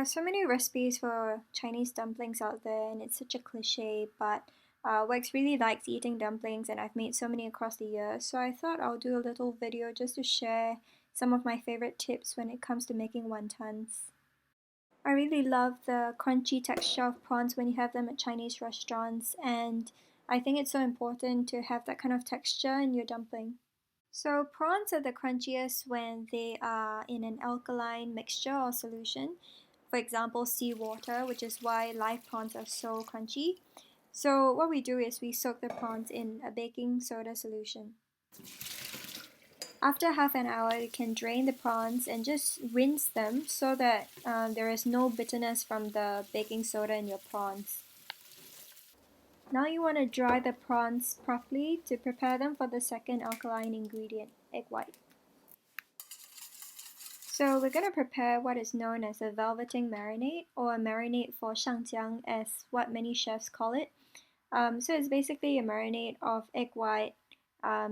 are so many recipes for Chinese dumplings out there, and it's such a cliche, but Wax really likes eating dumplings, and I've made so many across the years, so I thought I'll do a little video just to share some of my favorite tips when it comes to making wontons. I really love the crunchy texture of prawns when you have them at Chinese restaurants, and I think it's so important to have that kind of texture in your dumpling. So prawns are the crunchiest when they are in an alkaline mixture or solution. For example, seawater, which is why live prawns are so crunchy. So what we do is we soak the prawns in a baking soda solution. After half an hour, you can drain the prawns and just rinse them so that there is no bitterness from the baking soda in your prawns. Now you want to dry the prawns properly to prepare them for the second alkaline ingredient, egg white. So we're going to prepare what is known as a velveting marinade, or a marinade for shangjiang as what many chefs call it. So it's basically a marinade of egg white,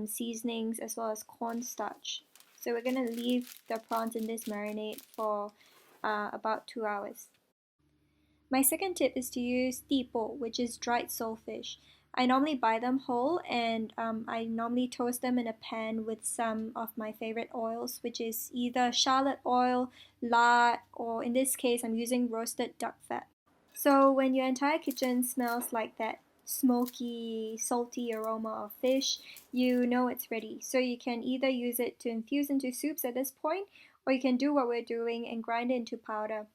seasonings, as well as cornstarch. So we're going to leave the prawns in this marinade for about 2 hours. My second tip is to use 地波, which is dried soulfish. I normally buy them whole, and I normally toast them in a pan with some of my favorite oils, which is either shallot oil, lard, or in this case I'm using roasted duck fat. So when your entire kitchen smells like that smoky, salty aroma of fish, you know it's ready. So you can either use it to infuse into soups at this point, or you can do what we're doing and grind it into powder.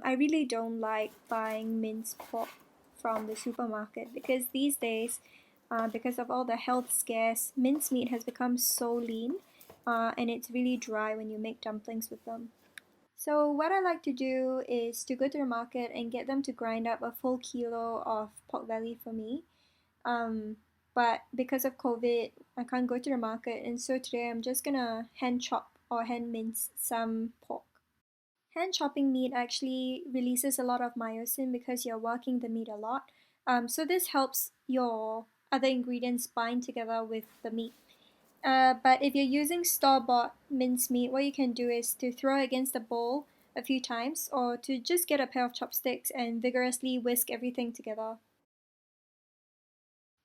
I really don't like buying minced pork from the supermarket because these days, because of all the health scares, minced meat has become so lean, and it's really dry when you make dumplings with them. So what I like to do is to go to the market and get them to grind up a full kilo of pork belly for me. But because of COVID, I can't go to the market, and so today I'm just gonna hand chop or hand mince some pork. Hand chopping meat actually releases a lot of myosin because you're working the meat a lot. So this helps your other ingredients bind together with the meat. But if you're using store-bought minced meat, what you can do is to throw it against the bowl a few times, or to just get a pair of chopsticks and vigorously whisk everything together.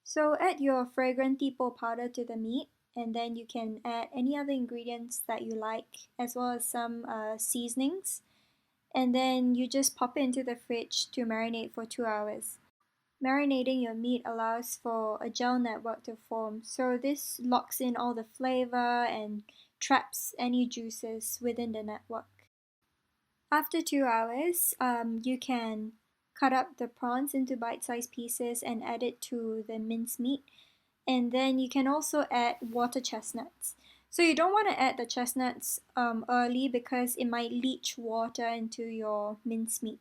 So add your fragrant tipo powder to the meat, and then you can add any other ingredients that you like, as well as some seasonings. And then you just pop it into the fridge to marinate for 2 hours. Marinating your meat allows for a gel network to form, so this locks in all the flavor and traps any juices within the network. After 2 hours, you can cut up the prawns into bite-sized pieces and add it to the minced meat. And then you can also add water chestnuts. So you don't want to add the chestnuts early because it might leach water into your minced meat.